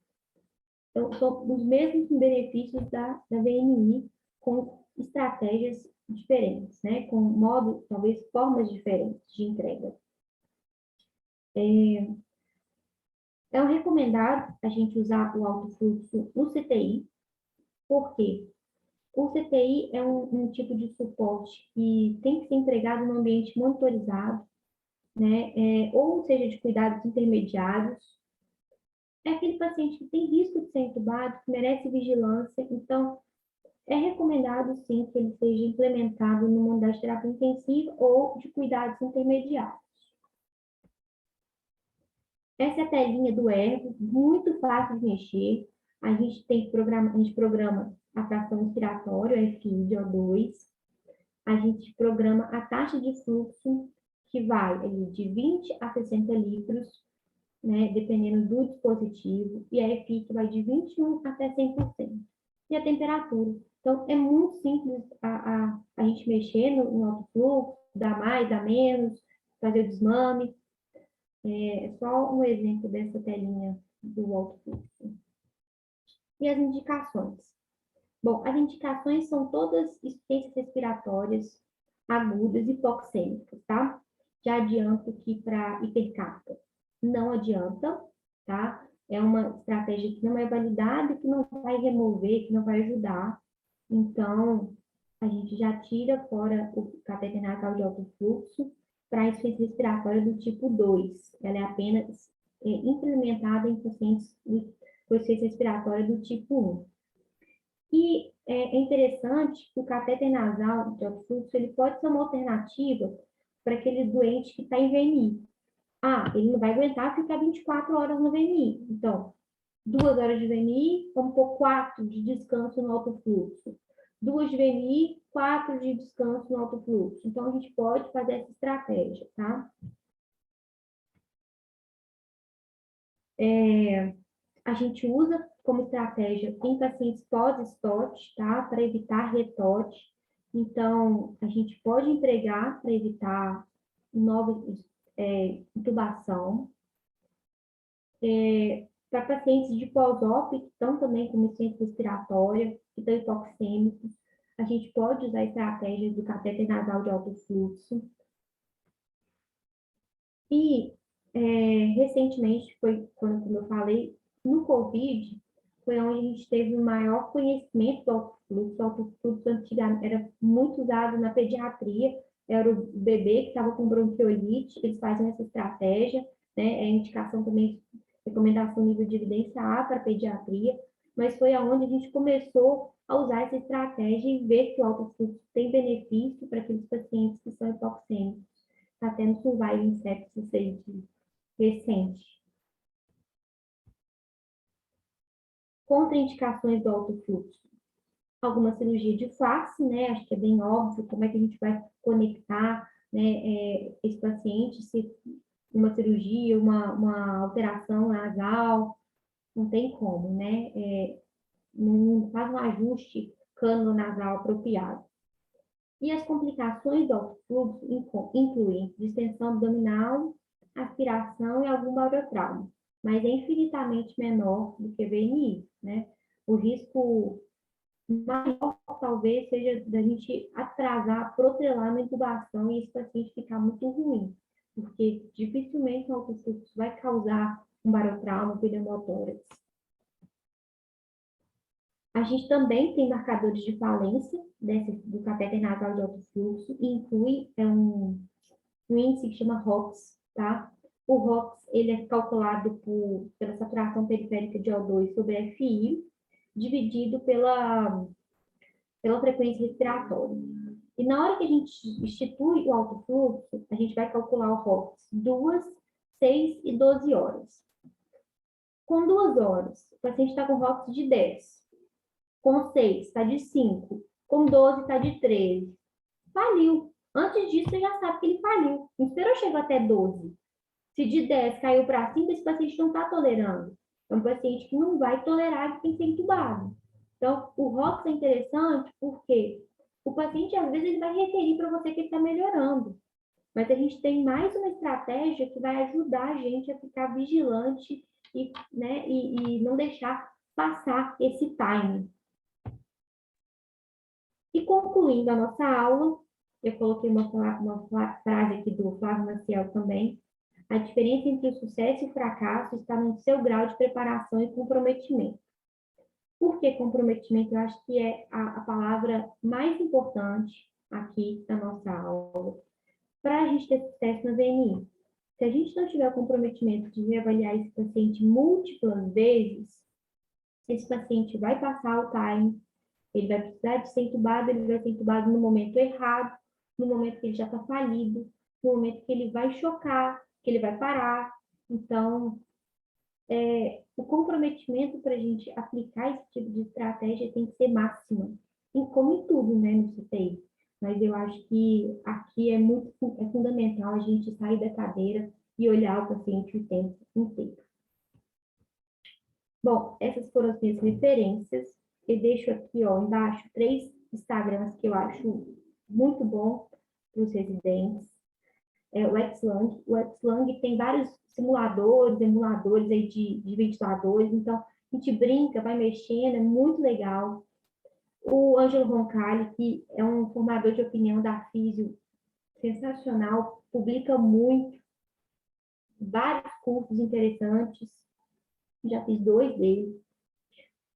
Então, são os mesmos benefícios da VNI, com estratégias diferentes, né? Com modo, talvez, formas diferentes de entrega. É recomendado a gente usar o alto fluxo no CTI, porque o CTI é um tipo de suporte que tem que ser entregado no ambiente monitorizado, né? Ou seja, de cuidados intermediários. É aquele paciente que tem risco de ser entubado, que merece vigilância, então é recomendado, sim, que ele seja implementado numa unidade de terapia intensiva ou de cuidados intermediários. Essa é a telinha do Ergo, muito fácil de mexer. A gente programa a fração respiratória, a FI de O2. A gente programa a taxa de fluxo, que vai de 20 a 60 litros, né, dependendo do dispositivo, e a FI que vai de 21 até 100%. E a temperatura. Então, é muito simples a gente mexer no alto fluxo, dar mais, dar menos, fazer o desmame. É só um exemplo dessa telinha do alto fluxo. E as indicações. Bom, as indicações são todas insuficiências respiratórias agudas e hipoxêmicas, tá? Já adianto que para hipercapnia não adianta, tá? É uma estratégia que não é validada, que não vai remover, que não vai ajudar. Então, a gente já tira fora o catéter nasal de alto fluxo para a insuficiência respiratória do tipo 2. Ela é apenas implementada em pacientes com insuficiência respiratória do tipo 1. E é interessante que o catéter nasal de alto fluxo ele pode ser uma alternativa para aquele doente que está em VNI. Ah, ele não vai aguentar ficar 24 horas no VNI. Então, 2 horas de VNI, vamos pôr 4 de descanso no alto fluxo. 2 de VNI, 4 de descanso no alto fluxo. Então, a gente pode fazer essa estratégia, tá? A gente usa como estratégia em pacientes pós-STOT, tá? Para evitar retote. Então, a gente pode empregar para evitar nova intubação. Para pacientes de pós-op, que estão também com insuficiência respiratória, que estão hipoxêmicos, a gente pode usar estratégias do catéter nasal de alto fluxo. E, recentemente, foi quando, como eu falei, no COVID, foi onde a gente teve o maior conhecimento do alto fluxo. O alto fluxo antigamente era muito usado na pediatria, era o bebê que estava com bronquiolite, eles fazem essa estratégia, né? É indicação também, recomendação nível de evidência A para pediatria, mas foi aonde a gente começou a usar essa estratégia e ver que o alto fluxo tem benefício para aqueles pacientes que são hipoxêmicos. Está tendo survival sepsis aí recente. Contraindicações do alto fluxo. Alguma cirurgia de face, né? Acho que é bem óbvio como é que a gente vai conectar, né, esse paciente, se uma cirurgia, uma alteração nasal, não tem como, né? Não faz um ajuste cano-nasal apropriado. E as complicações do alto fluxo incluem distensão abdominal, aspiração e algum barotrauma, mas é infinitamente menor do que VNI, né? O risco maior talvez seja da gente atrasar, protelar na intubação e esse paciente ficar muito ruim, porque dificilmente o alto fluxo vai causar um barotrauma, pneumotórax. A gente também tem marcadores de falência do catéter nasal de alto fluxo, e inclui um índice que chama ROX, tá? O ROX, ele é calculado pela saturação periférica de O2 sobre FI, dividido pela frequência respiratória. E na hora que a gente institui o alto fluxo, a gente vai calcular o ROX 2, 6 e 12 horas. Com 2 horas, o paciente está com ROX de 10. Com 6, está de 5. Com 12, está de 13. Faliu. Antes disso, você já sabe que ele faliu. Não esperou chegar até 12. Se de 10 caiu para 5, esse paciente não está tolerando. É um paciente que não vai tolerar, que tem que ser entubado. Então, o ROX é interessante porque o paciente, às vezes, ele vai referir para você que ele está melhorando. Mas a gente tem mais uma estratégia que vai ajudar a gente a ficar vigilante e, né, e não deixar passar esse time. E concluindo a nossa aula, eu coloquei uma frase aqui do Flávio Maciel também. A diferença entre o sucesso e o fracasso está no seu grau de preparação e comprometimento. Por que comprometimento? Eu acho que é a palavra mais importante aqui da nossa aula para a gente ter sucesso na VNI. Se a gente não tiver o comprometimento de reavaliar esse paciente múltiplas vezes, esse paciente vai passar o time, ele vai precisar de ser entubado, ele vai ser entubado no momento errado, no momento que ele já está falido, no momento que ele vai chocar, que ele vai parar. Então, o comprometimento para a gente aplicar esse tipo de estratégia tem que ser máximo, como em tudo, né, no CTI. Mas eu acho que aqui é fundamental a gente sair da cadeira e olhar o paciente o tempo inteiro. Bom, essas foram as minhas referências. Eu deixo aqui, ó, embaixo 3 Instagrams que eu acho muito bom para os residentes. O Xlang. O Xlang tem vários simuladores, emuladores aí de ventiladores, então a gente brinca, vai mexendo, é muito legal. O Ângelo Roncalli, que é um formador de opinião da Físio sensacional, publica muito, vários cursos interessantes, já fiz 2 deles.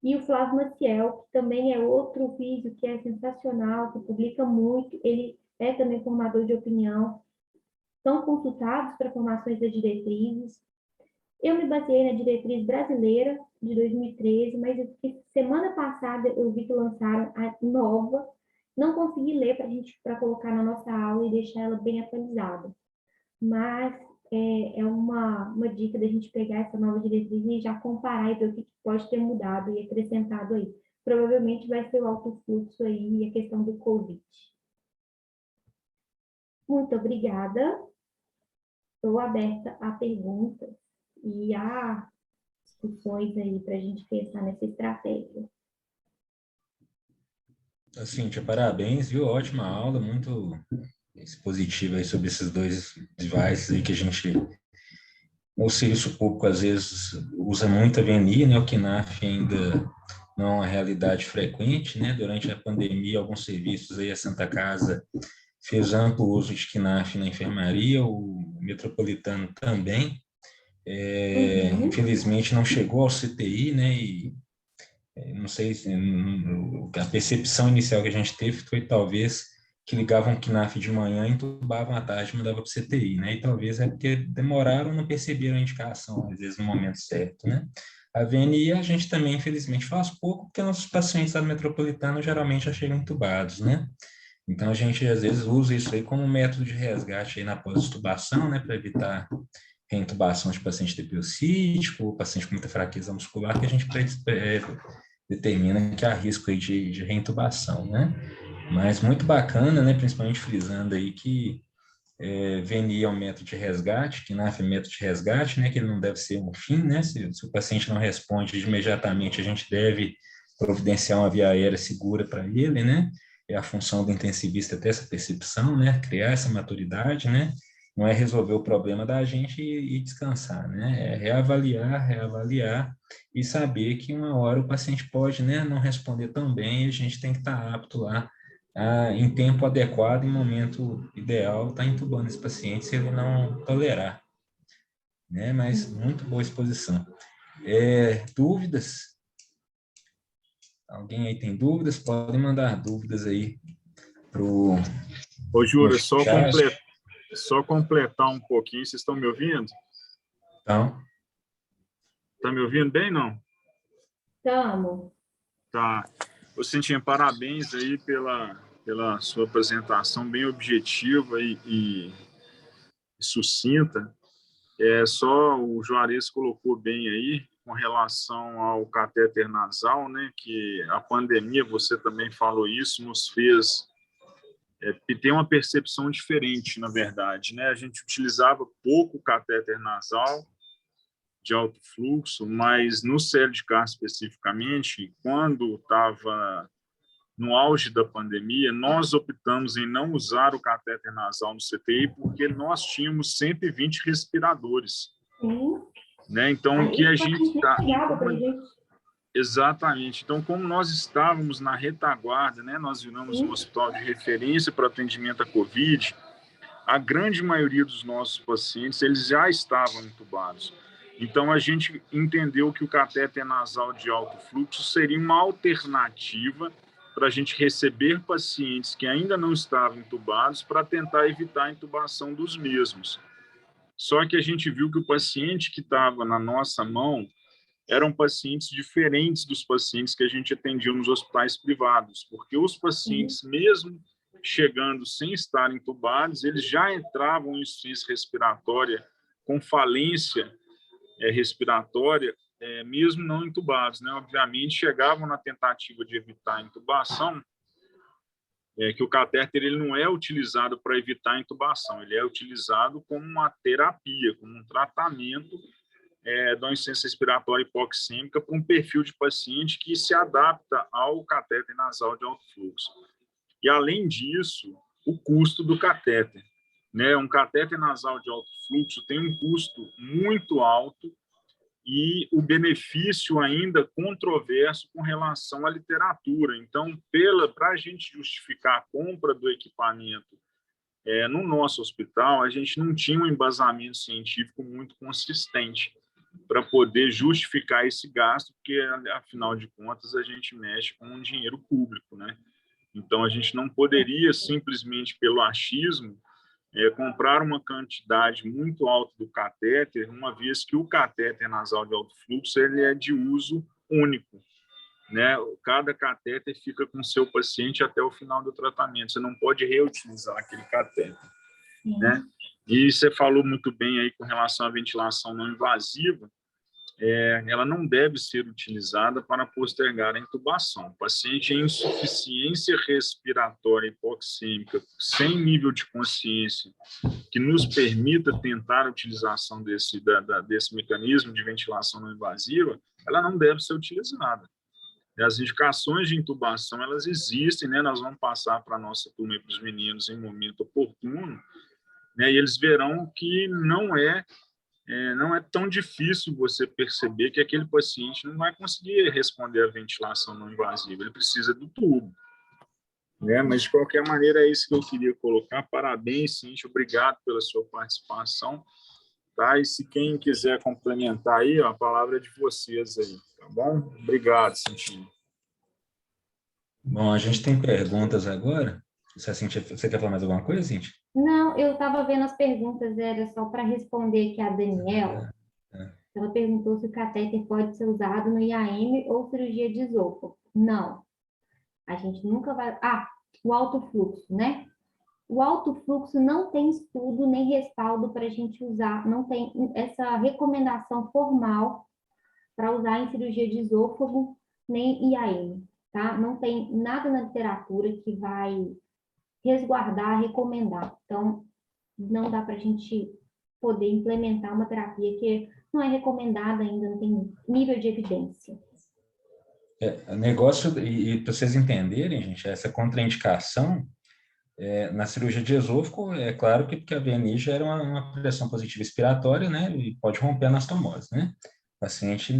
E o Flávio Maciel, que também é outro físico que é sensacional, que publica muito, ele é também formador de opinião, são consultados para formações das diretrizes. Eu me baseei na diretriz brasileira de 2013, mas semana passada eu vi que lançaram a nova, não consegui ler para colocar na nossa aula e deixar ela bem atualizada. Mas é uma dica da gente pegar essa nova diretriz e já comparar e ver o que pode ter mudado e acrescentado aí. Provavelmente vai ser o alto fluxo aí e a questão do Covid. Muito obrigada. Estou aberta a perguntas e a discussões aí para a gente pensar nessa estratégia. Cíntia, parabéns, viu? Ótima aula, muito expositiva aí sobre esses 2 devices aí que a gente, o serviço público às vezes usa muito a VNI, né? O KNAF ainda não é uma realidade frequente, né? Durante a pandemia, alguns serviços aí, a Santa Casa fez amplo uso de KNAF na enfermaria, o metropolitano também. Infelizmente não chegou ao CTI, né? E não sei, a percepção inicial que a gente teve foi talvez que ligavam o KNAF de manhã, entubavam à tarde e mandavam para o CTI, né? E talvez é porque demoraram, não perceberam a indicação, às vezes no momento certo, né? A VNI a gente também, infelizmente, faz pouco, porque nossos pacientes da metropolitana geralmente já chegam entubados, né? Então a gente às vezes usa isso aí como método de resgate aí na pós-intubação, né? Para evitar reintubação de paciente depiocítico, paciente com muita fraqueza muscular, que a gente determina que há risco aí de reintubação, né? Mas muito bacana, né? Principalmente frisando aí que VNI é um método de resgate, KNAF é um método de resgate, né? Que ele não deve ser um fim, né? Se o paciente não responde imediatamente, a gente deve providenciar uma via aérea segura para ele, né? É a função do intensivista ter essa percepção, né? Criar essa maturidade, né? Não é resolver o problema da gente e descansar, né? É reavaliar e saber que uma hora o paciente pode, né, não responder tão bem e a gente tem que estar apto lá, em tempo adequado, em momento ideal, estar entubando esse paciente se ele não tolerar, né? Mas muito boa exposição. Dúvidas? Alguém aí tem dúvidas? Podem mandar dúvidas aí para o Ô, Júlia, chat. só completar um pouquinho. Vocês estão me ouvindo? Então, Está me ouvindo bem, não? Estamos. Tá. Ô, Cintinha, parabéns aí pela sua apresentação bem objetiva e sucinta. Só o Juarez colocou bem aí com relação ao catéter nasal, né? Que a pandemia, você também falou isso, nos fez ter uma percepção diferente, na verdade, né? A gente utilizava pouco o catéter nasal de alto fluxo, mas no CL de Castro especificamente, quando estava no auge da pandemia, nós optamos em não usar o catéter nasal no CTI porque nós tínhamos 120 respiradores. Sim. Né? Então, o que a gente está... Exatamente. Então, como nós estávamos na retaguarda, né? Nós viramos um hospital de referência para atendimento à Covid, a grande maioria dos nossos pacientes, eles já estavam entubados. Então, a gente entendeu que o catéter nasal de alto fluxo seria uma alternativa para a gente receber pacientes que ainda não estavam entubados para tentar evitar a intubação dos mesmos. Só que a gente viu que o paciente que estava na nossa mão eram pacientes diferentes dos pacientes que a gente atendia nos hospitais privados, porque os pacientes, mesmo chegando sem estar entubados, eles já entravam em insuficiência respiratória com falência respiratória, mesmo não entubados, né? Obviamente, chegavam na tentativa de evitar a intubação, que o catéter ele não é utilizado para evitar a intubação, ele é utilizado como uma terapia, como um tratamento da insuficiência respiratória hipoxêmica para um perfil de paciente que se adapta ao catéter nasal de alto fluxo. E, além disso, o custo do catéter. Né? Um catéter nasal de alto fluxo tem um custo muito alto e o benefício ainda controverso com relação à literatura. Então, para a gente justificar a compra do equipamento no nosso hospital, a gente não tinha um embasamento científico muito consistente para poder justificar esse gasto, porque, afinal de contas, a gente mexe com um dinheiro público, né? Então, a gente não poderia, simplesmente pelo achismo, comprar uma quantidade muito alta do catéter, uma vez que o catéter nasal de alto fluxo ele é de uso único, né? Cada catéter fica com o seu paciente até o final do tratamento. Você não pode reutilizar aquele catéter, né? E você falou muito bem aí com relação à ventilação não invasiva. Ela não deve ser utilizada para postergar a intubação. O paciente em insuficiência respiratória hipoxêmica, sem nível de consciência, que nos permita tentar a utilização desse mecanismo de ventilação não invasiva, ela não deve ser utilizada. As indicações de intubação, elas existem, né? Nós vamos passar para a nossa turma e para os meninos em momento oportuno, né? E eles verão que não é tão difícil você perceber que aquele paciente não vai conseguir responder à ventilação não invasiva, ele precisa do tubo, né? Mas, de qualquer maneira, é isso que eu queria colocar. Parabéns, Cíntia, obrigado pela sua participação, tá? E se quem quiser complementar aí, a palavra é de vocês aí, tá bom? Obrigado, Cintia. Bom, a gente tem perguntas agora. Você quer falar mais alguma coisa, Cíntia? Não, eu estava vendo as perguntas, era só para responder aqui a Daniela. Ela perguntou se o catéter pode ser usado no IAM ou cirurgia de esôfago. Não, a gente nunca vai... o alto fluxo, né? O alto fluxo não tem estudo nem respaldo para a gente usar, não tem essa recomendação formal para usar em cirurgia de esôfago nem IAM, tá? Não tem nada na literatura que vai resguardar, recomendar. Então, não dá para a gente poder implementar uma terapia que não é recomendada ainda, não tem nível de evidência. Negócio, e para vocês entenderem, gente, essa contraindicação na cirurgia de esôfago, é claro que porque a VNI gera uma pressão positiva expiratória, né, e pode romper a anastomose, né? O paciente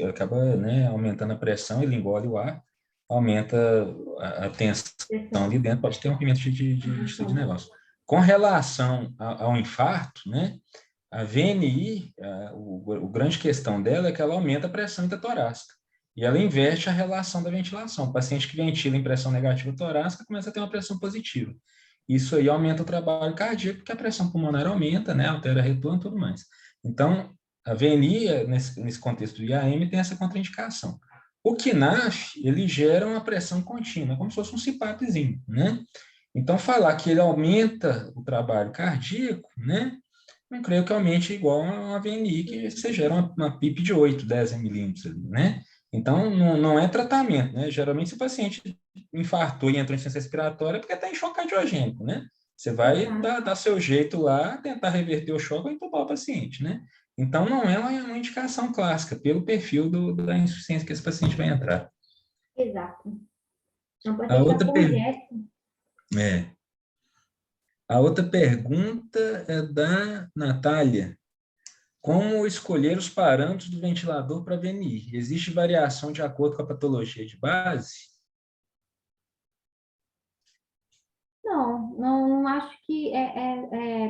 acaba, né, aumentando a pressão, ele engole o ar, aumenta a tensão ali dentro, pode ter um rompimento de negócio. Com relação ao infarto, né, a VNI, o grande questão dela é que ela aumenta a pressão intratorácica e ela inverte a relação da ventilação. O paciente que ventila em pressão negativa torácica começa a ter uma pressão positiva. Isso aí aumenta o trabalho cardíaco, porque a pressão pulmonar aumenta, né, altera retorno e tudo mais. Então, a VNI, nesse contexto do IAM, tem essa contraindicação. O KNAF, ele gera uma pressão contínua, como se fosse um CPAPzinho, né? Então, falar que ele aumenta o trabalho cardíaco, né? Não creio que aumente igual a uma VNI, que você gera uma PIP de 8, 10 milímetros, né? Então, não é tratamento, né? Geralmente, se o paciente infartou e entrou em insuficiência respiratória, é porque está em choque cardiogênico, né? Você vai dar seu jeito lá, tentar reverter o choque ou entubar o paciente, né? Então, não é uma indicação clássica, pelo perfil da insuficiência que esse paciente vai entrar. Exato. Não pode A outra, a outra pergunta é da Natália. Como escolher os parâmetros do ventilador para VNI? Existe variação de acordo com a patologia de base? Não acho que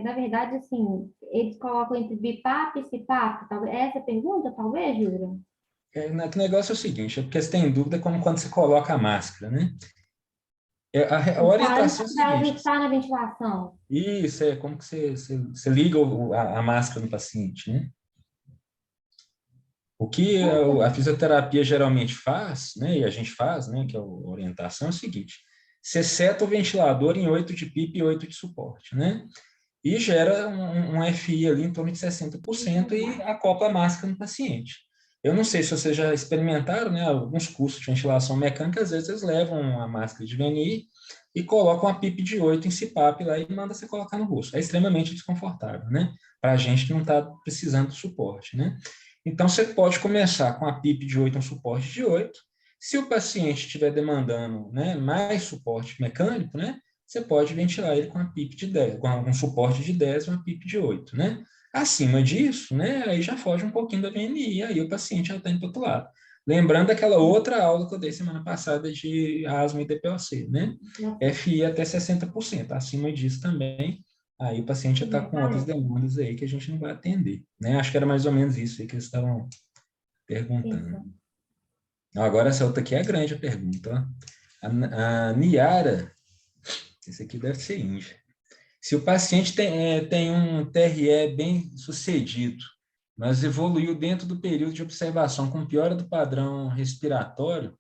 na verdade, assim, eles colocam entre BIPAP e CPAP, talvez, essa pergunta, talvez, Júlia? O negócio é o seguinte, é porque você tem dúvida como quando você coloca a máscara, né? A orientação é a seguinte... ajustar na ventilação. Isso, como que você liga a máscara no paciente, né? O que a fisioterapia geralmente faz, né, e a gente faz, né, que é a orientação, é o seguinte: você seta o ventilador em 8 de PIP e 8 de suporte, né? E gera um FI ali em torno de 60% e acopla a máscara no paciente. Eu não sei se vocês já experimentaram, né, alguns cursos de ventilação mecânica, às vezes eles levam a máscara de VNI e colocam a PIP de 8 em CPAP lá e manda você colocar no rosto. É extremamente desconfortável, né? Para a gente que não está precisando do suporte, né? Então, você pode começar com a PIP de 8, um suporte de 8. Se o paciente estiver demandando, né, mais suporte mecânico, né, você pode ventilar ele com a PIP de 10, com um suporte de 10 e uma PIP de 8, né? Acima disso, né, aí já foge um pouquinho da VNI, aí o paciente já está indo para o outro lado. Lembrando aquela outra aula que eu dei semana passada de asma e DPOC, né? FI até 60%. Acima disso também, aí o paciente já está com outras demandas aí que a gente não vai atender, né? Acho que era mais ou menos isso aí que eles estavam perguntando. Agora essa outra aqui é grande a pergunta. A Niara, esse aqui deve ser Índia. Se o paciente tem um TRE bem sucedido, mas evoluiu dentro do período de observação com piora do padrão respiratório,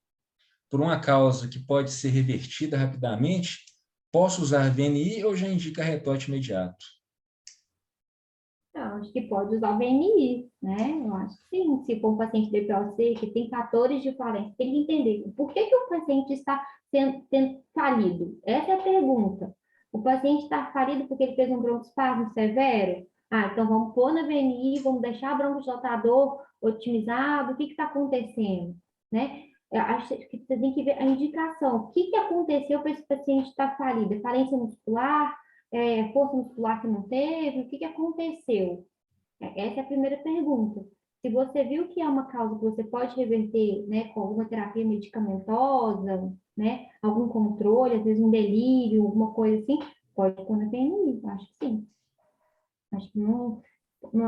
por uma causa que pode ser revertida rapidamente, posso usar VNI ou já indica retote imediato? Não, acho que pode usar o VNI, né? Eu acho que sim. Se for um paciente DPOC que tem fatores diferentes, tem que entender por que o paciente está sendo falido. Essa é a pergunta. O paciente está falido porque ele fez um broncoespasmo severo? Ah, então vamos pôr na VNI, vamos deixar o broncodilatador otimizado, o que está acontecendo, né? Eu acho que você tem que ver a indicação. O que aconteceu para esse paciente estar falido? É falência muscular? Força muscular que não teve? O que aconteceu? Essa é a primeira pergunta. Se você viu que é uma causa que você pode reverter, né, com alguma terapia medicamentosa, né, algum controle, às vezes um delírio, alguma coisa assim, pode pôr na PNI, acho que sim. Acho que não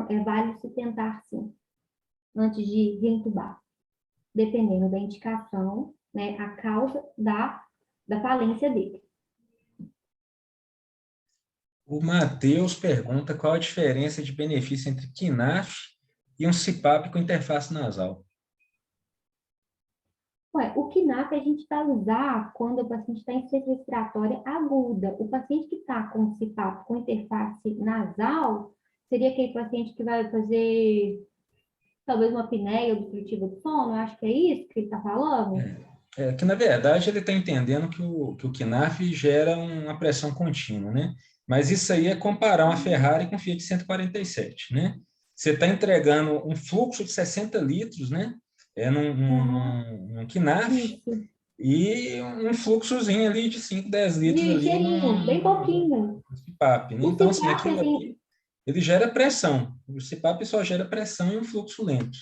é válido se tentar, sim, antes de entubar, dependendo da indicação, né, a causa da falência dele. O Matheus pergunta qual a diferença de benefício entre KNAF e um CPAP com interface nasal. O KNAP a gente vai usar quando o paciente está em insuficiência respiratória aguda. O paciente que está com CPAP com interface nasal seria aquele paciente que vai fazer talvez uma apneia obstrutiva do sono. Eu acho que é isso que ele está falando. Que, na verdade, ele está entendendo que o KNAF gera uma pressão contínua, né? Mas isso aí é comparar uma Ferrari com Fiat 147, né? Você está entregando um fluxo de 60 litros, né? Num KNAF, Isso. e um fluxozinho ali de 5, 10 litros De ali cheirinho, bem pouquinho. no CPAP, né? O Então, assim, CPAP, aquilo assim, ali, ele gera pressão. O CPAP só gera pressão e um fluxo lento.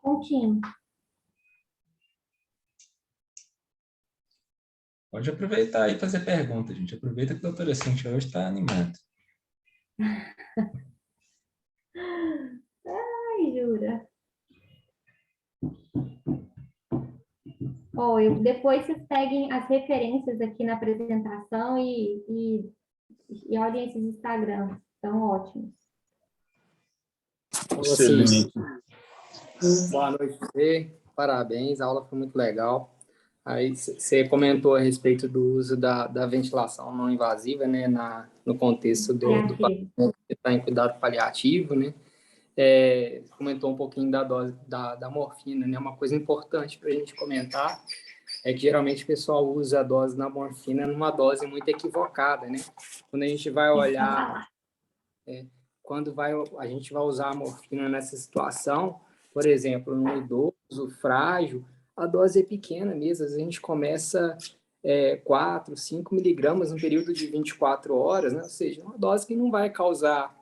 contínuo. Pode aproveitar aí e fazer pergunta, gente. Aproveita que a doutora Cintia hoje está animada. Ai, jura. Depois vocês peguem as referências aqui na apresentação e olhem esses Instagrams, são ótimos. Excelente. Boa noite pra você, parabéns, a aula foi muito legal. Aí você comentou a respeito do uso da ventilação não invasiva, né, no contexto do paciente que está em cuidado paliativo, né? Comentou um pouquinho da dose da morfina, né? Uma coisa importante para a gente comentar é que geralmente o pessoal usa a dose da morfina numa dose muito equivocada, né? Quando a gente vai olhar, a gente vai usar a morfina nessa situação, por exemplo, no idoso, frágil, a dose é pequena mesmo, às vezes a gente começa 4, 5 miligramas no período de 24 horas, né? Ou seja, uma dose que não vai causar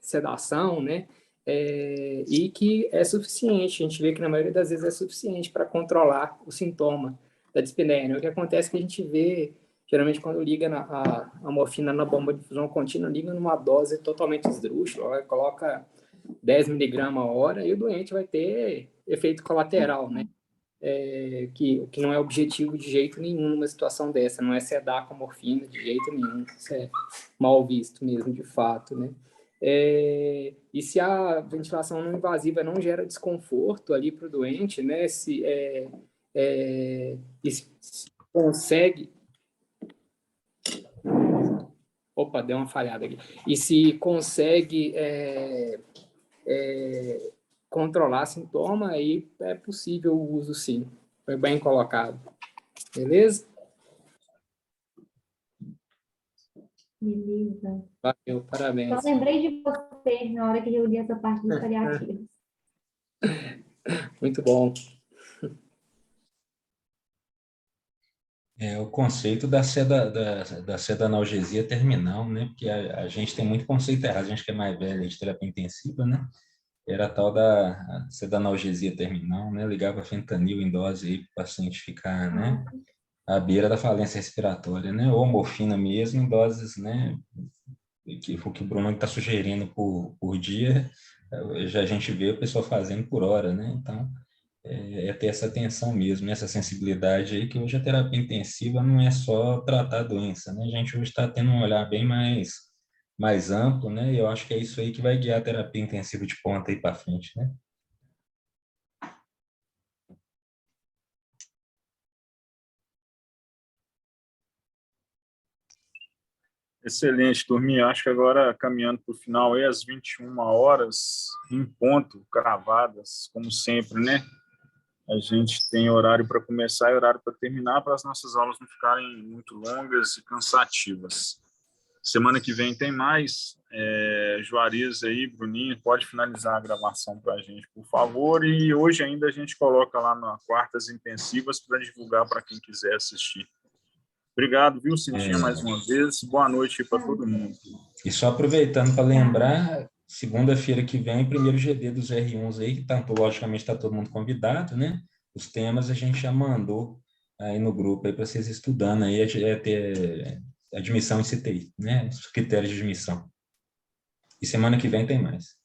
sedação, né? E que é suficiente, a gente vê que na maioria das vezes é suficiente para controlar o sintoma da dispneia, né? O que acontece é que a gente vê, geralmente quando liga a morfina na bomba de difusão contínua, liga numa dose totalmente esdrúxula, coloca 10 miligramas a hora e o doente vai ter efeito colateral, né? Que não é objetivo de jeito nenhum numa situação dessa, não é sedar com morfina de jeito nenhum, isso é mal visto mesmo, de fato, né? E se a ventilação não invasiva não gera desconforto ali para o doente, né? Se consegue... Opa, deu uma falhada aqui. E se consegue controlar sintoma, aí é possível o uso, sim. Foi bem colocado. Beleza? Beleza. Valeu, parabéns. Só lembrei de você na hora que eu li essa parte dos paliativos. Muito bom. É o conceito da sedanalgesia terminal, né? Porque a gente tem muito conceito errado, a gente que é mais velho de terapia intensiva, né? Era a tal da sedanalgesia terminal, né? Ligava fentanil em dose aí para o paciente ficar, né? À beira da falência respiratória, né? Ou morfina mesmo em doses, né? Que o que o Bruno está sugerindo por dia, já a gente vê o pessoal fazendo por hora, né? Então, é ter essa atenção mesmo, né? Essa sensibilidade aí, que hoje a terapia intensiva não é só tratar a doença, né? A gente hoje está tendo um olhar bem mais amplo, né? E eu acho que é isso aí que vai guiar a terapia intensiva de ponta aí para frente, né? Excelente, turminha. Acho que agora, caminhando para o final, aí, às 21 horas, em ponto, cravadas, como sempre, né? A gente tem horário para começar e horário para terminar, para as nossas aulas não ficarem muito longas e cansativas. Semana que vem tem mais. Juarez aí, Bruninho, pode finalizar a gravação para a gente, por favor. E hoje ainda a gente coloca lá na quartas intensivas para divulgar para quem quiser assistir. Obrigado, viu, Cintinha, mais É, uma vez. Boa noite para todo mundo. e só aproveitando para lembrar, segunda-feira que vem, primeiro GD dos R1s aí, que tá, logicamente está todo mundo convidado, né? Os temas a gente já mandou aí no grupo aí para vocês estudando aí, ter admissão em CTI, né? Os critérios de admissão. E semana que vem tem mais.